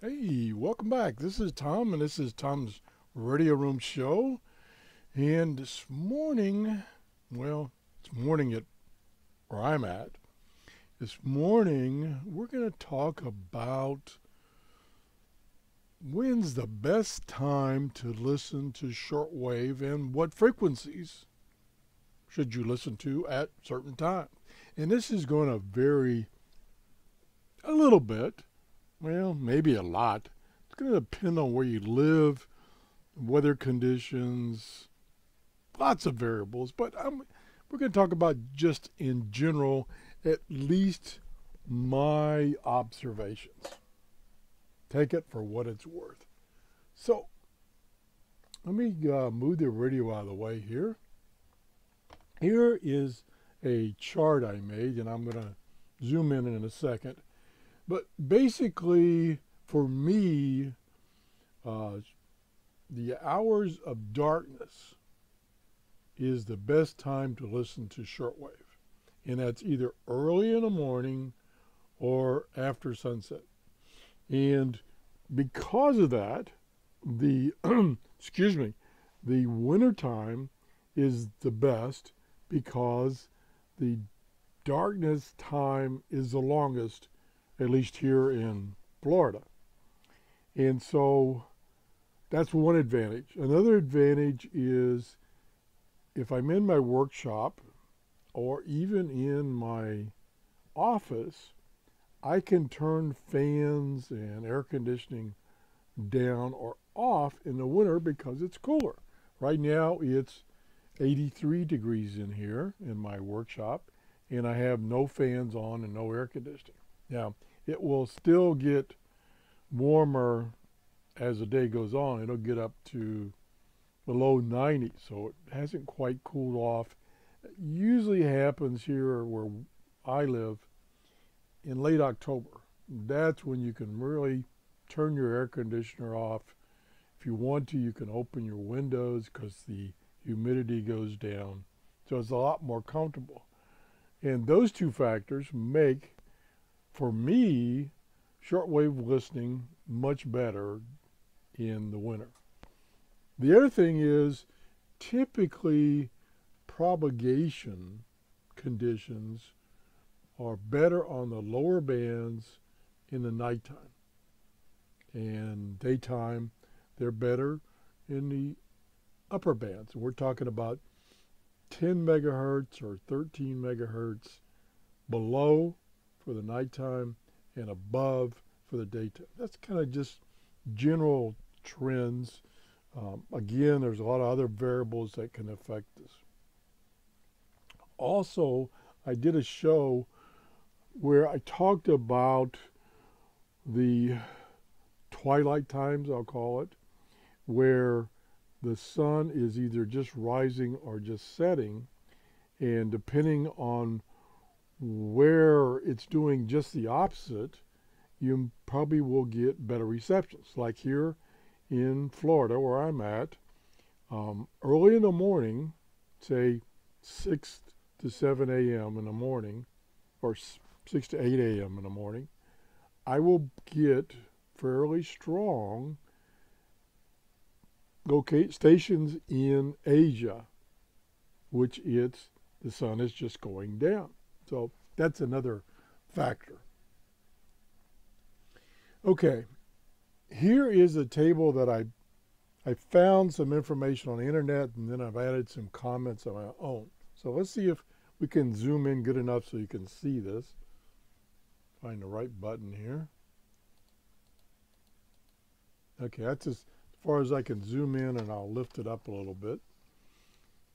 Hey, welcome back. This is Tom, and this is Tom's Radio Room Show. And this morning, well, it's morning at where I'm at. This morning, we're going to talk about when's the best time to listen to shortwave and what frequencies should you listen to at certain times. And this is going to vary a little bit. Well, maybe a lot. It's going to depend on where you live, weather conditions, lots of variables. But we're going to talk about just in general, at least my observations. Take it for what it's worth. So let me move the radio out of the way here. Here is a chart I made, and I'm going to zoom in a second. But basically, for me, the hours of darkness is the best time to listen to shortwave. And that's either early in the morning or after sunset. And because of that, the the wintertime is the best because the darkness time is the longest, at least here in Florida. And so that's one advantage. Another advantage is if I'm in my workshop or even in my office, I can turn fans and air conditioning down or off in the winter because it's cooler. Right now it's 83 degrees in here in my workshop, and I have no fans on and no air conditioning. Now, it will still get warmer as the day goes on. It'll get up to below 90, so it hasn't quite cooled off. It usually happens here where I live in late October. That's when you can really turn your air conditioner off. If you want to, you can open your windows because the humidity goes down. So it's a lot more comfortable. And those two factors make, for me, shortwave listening much better in the winter. The other thing is typically propagation conditions are better on the lower bands in the nighttime. And daytime, they're better in the upper bands. We're talking about 10 megahertz or 13 megahertz below for the nighttime and above for the daytime. That's kind of just general trends. Again, there's a lot of other variables that can affect this. Also, I did a show where I talked about the Twilight Times, I'll call it, where the sun is either just rising or just setting, and depending on where it's doing just the opposite, you probably will get better receptions. Like here in Florida, where I'm at, early in the morning, say 6 to 7 a.m. in the morning, or 6 to 8 a.m. in the morning, I will get fairly strong stations in Asia, which the sun is just going down. So that's another factor. Okay, here is a table that I found some information on the internet, and then I've added some comments of my own. So let's see if we can zoom in good enough so you can see this. Find the right button here. Okay, that's as far as I can zoom in, and I'll lift it up a little bit.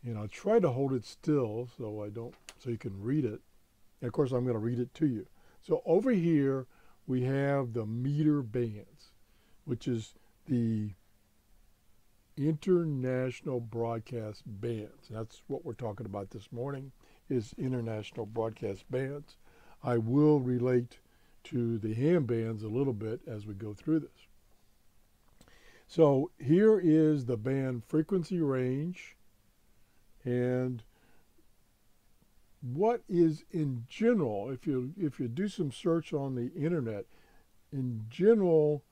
And I'll try to hold it still so you can read it. And of course, I'm going to read it to you. So over here, we have the meter bands, which is the international broadcast bands. That's what we're talking about this morning, is international broadcast bands. I will relate to the ham bands a little bit as we go through this. So here is the band frequency range, and what is in general, if you do some search on the internet, in general,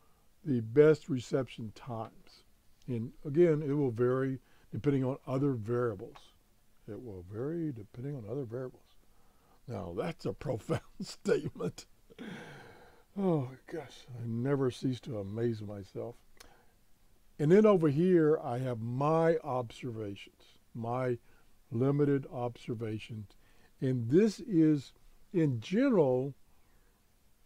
the best reception times. And again, it will vary depending on other variables. It will vary depending on other variables. Now, that's a profound statement. Oh, gosh, I never cease to amaze myself. And then over here, I have my observations, my limited observations. And this is, in general,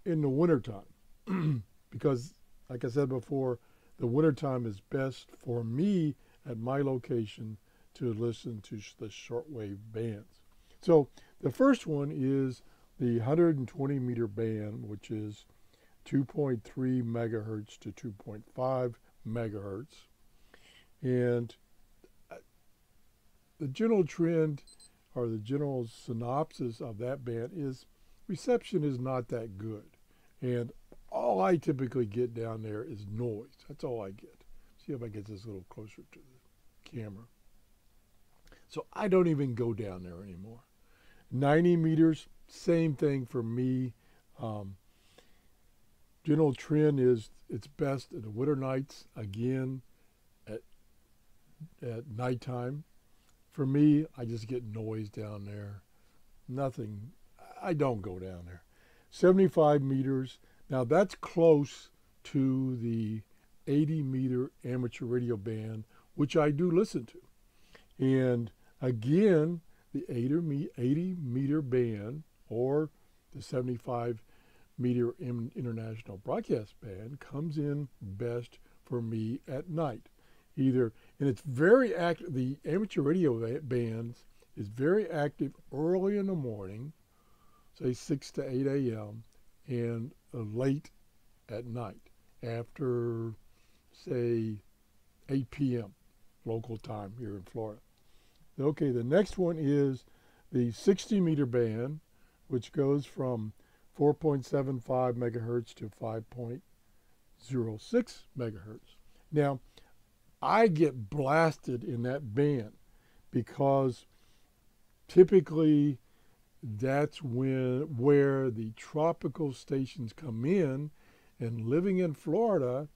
in the wintertime. Because, like I said before, the wintertime is best for me at my location to listen to the shortwave bands. So the first one is the 120 meter band, which is 2.3 megahertz to 2.5 megahertz. And the general trend or the general synopsis of that band is reception is not that good. And all I typically get down there is noise. That's all I get. See if I get this a little closer to the camera. So I don't even go down there anymore. 90 meters, same thing for me. General trend is it's best in the winter nights, again, at nighttime. For me, I just get noise down there. Nothing, I don't go down there. 75 meters, now that's close to the 80 meter amateur radio band, which I do listen to. And again, the 80 meter band or the 75 meter international broadcast band comes in best for me at night. Either, and it's very active, the amateur radio bands is very active early in the morning, say 6 to 8 a.m., and late at night after, say, 8 p.m. local time here in Florida. Okay, the next one is the 60 meter band, which goes from 4.75 megahertz to 5.06 megahertz. Now, I get blasted in that band because typically that's where the tropical stations come in, and living in Florida,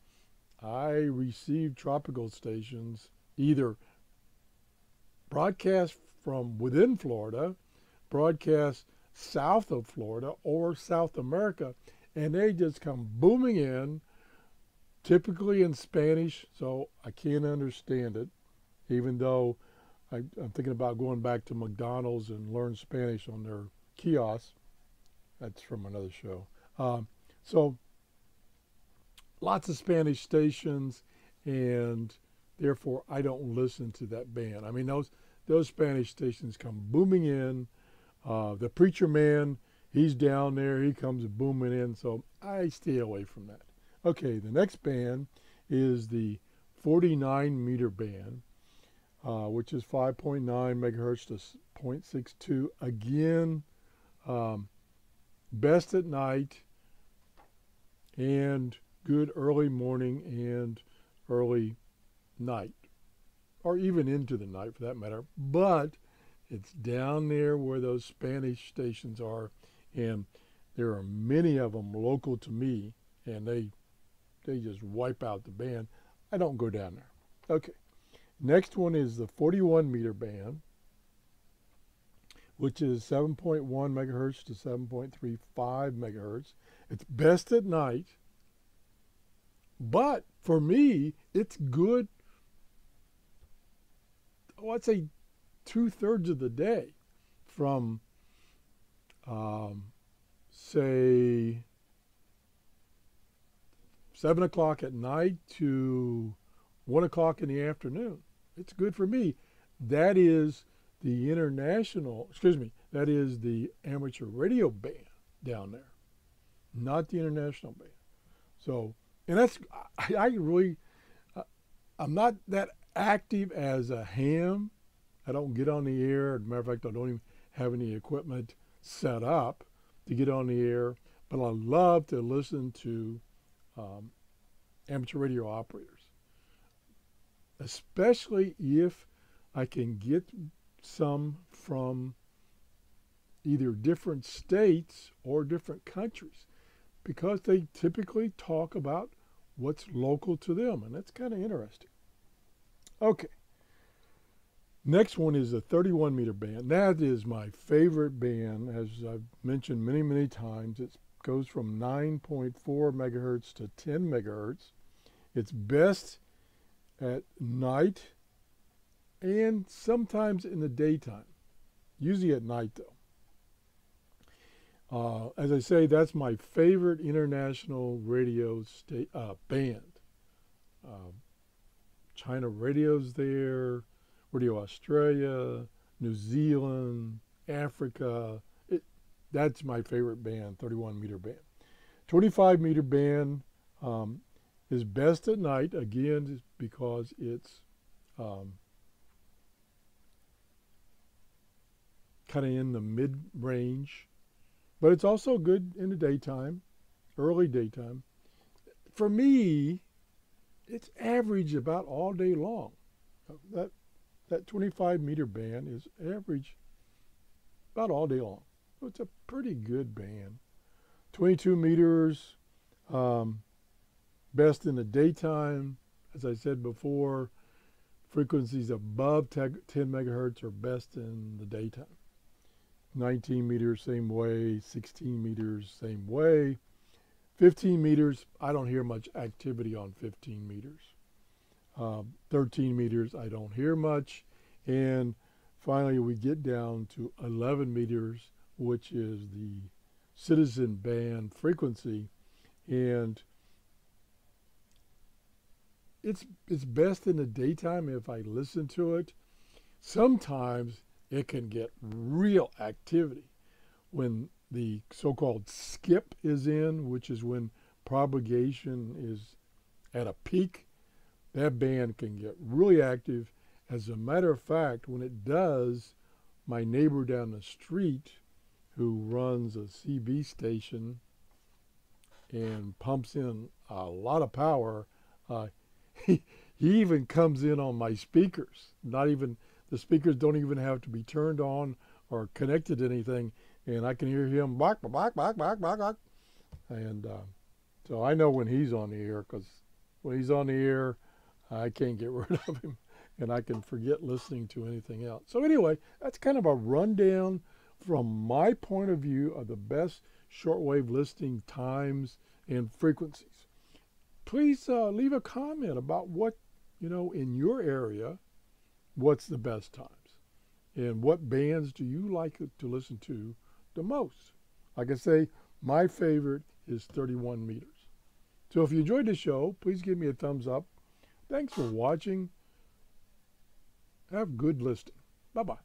I receive tropical stations either broadcast from within Florida, broadcast south of Florida, or South America, and they just come booming in, typically in Spanish, so I can't understand it, even though I'm thinking about going back to McDonald's and learn Spanish on their kiosks. That's from another show. So lots of Spanish stations, and therefore I don't listen to that band. I mean, those Spanish stations come booming in. The preacher man, he's down there, he comes booming in, so I stay away from that. Okay, the next band is the 49 meter band, which is 5.9 megahertz to 0.62. Again, best at night and good early morning and early night, or even into the night for that matter. But it's down there where those Spanish stations are, and there are many of them local to me, and they just wipe out the band. I don't go down there. Okay. Next one is the 41 meter band, which is 7.1 megahertz to 7.35 megahertz. It's best at night, but for me, it's good, I'd say 2/3 of the day, from, say, 7 o'clock at night to 1 o'clock in the afternoon. It's good for me. That is the that is the amateur radio band down there, not the international band. So, and that's, I really, I'm not that active as a ham. I don't get on the air. As a matter of fact, I don't even have any equipment set up to get on the air, but I love to listen to amateur radio operators, especially if I can get some from either different states or different countries, because they typically talk about what's local to them, and that's kind of interesting. Okay, next one is a 31 meter band. That is my favorite band, as I've mentioned many, many times. It goes from 9.4 megahertz to 10 megahertz. It's best at night and sometimes in the daytime, usually at night though. As I say, that's my favorite international radio band. China Radio's there, Radio Australia, New Zealand, Africa. That's my favorite band, 31 meter band. 25 meter band is best at night, again, because it's kind of in the mid-range, but it's also good in the daytime, early daytime. For me, it's average about all day long. That 25 meter band is average about all day long. So it's a pretty good band. 22 meters, best in the daytime. As I said before, frequencies above 10 megahertz are best in the daytime. 19 meters, same way. 16 meters, same way. 15 meters, I don't hear much activity on 15 meters. 13 meters, I don't hear much. And finally, we get down to 11 meters, which is the citizen band frequency. And it's best in the daytime if I listen to it. Sometimes it can get real activity when the so-called skip is in, which is when propagation is at a peak. That band can get really active. As a matter of fact, when it does, my neighbor down the street who runs a CB station and pumps in a lot of power, he even comes in on my speakers. The speakers don't even have to be turned on or connected to anything, and I can hear him bark, bark, bark, bark, bark, bark. And so I know when he's on the air, because when he's on the air, I can't get rid of him, and I can forget listening to anything else. So anyway, that's kind of a rundown from my point of view of the best shortwave listening times and frequencies. Please leave a comment about what, in your area, what's the best times, and what bands do you like to listen to the most. Like I say, my favorite is 31 meters. So if you enjoyed the show, please give me a thumbs up. Thanks for watching. Have good listening. Bye-bye.